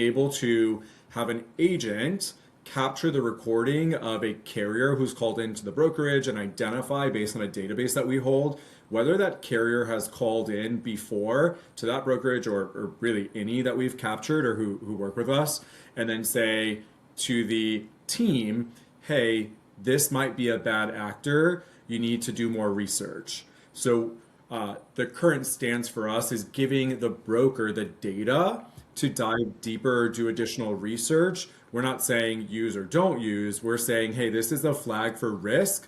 able to have an agent capture the recording of a carrier who's called into the brokerage and identify based on a database that we hold whether that carrier has called in before to that brokerage or really any that we've captured or who work with us, and then say to the team, hey, this might be a bad actor. You need to do more research. So the current stance for us is giving the broker the data to dive deeper, do additional research. We're not saying use or don't use. We're saying, hey, this is a flag for risk.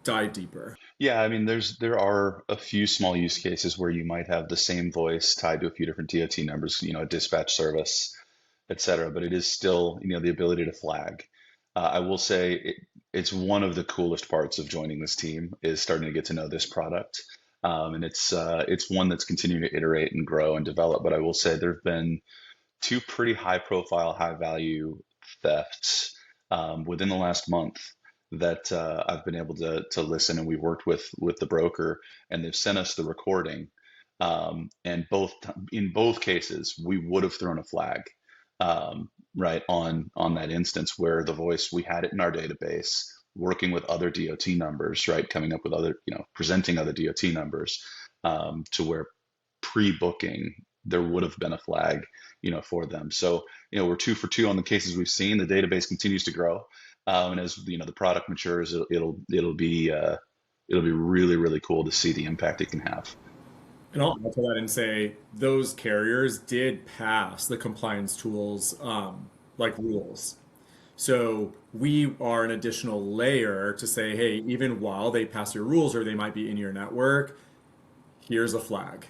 Dive deeper. Yeah, I mean, there are a few small use cases where you might have the same voice tied to a few different DOT numbers, a dispatch service, et cetera, but it is still, the ability to flag. I will say it's one of the coolest parts of joining this team is starting to get to know this product. And it's one that's continuing to iterate and grow and develop. But I will say there have been two pretty high profile, high value thefts within the last month that I've been able to listen, and we worked with the broker, and they've sent us the recording. And in both cases, we would have thrown a flag, right on that instance where the voice, we had it in our database, working with other DOT numbers, right, coming up with other, presenting other DOT numbers, to where pre-booking there would have been a flag, for them. So, we're 2 for 2 on the cases we've seen. The database continues to grow, and as the product matures, it'll be really really cool to see the impact it can have. And I'll add to that and say those carriers did pass the compliance tools like rules. So we are an additional layer to say, hey, even while they pass your rules or they might be in your network, here's a flag.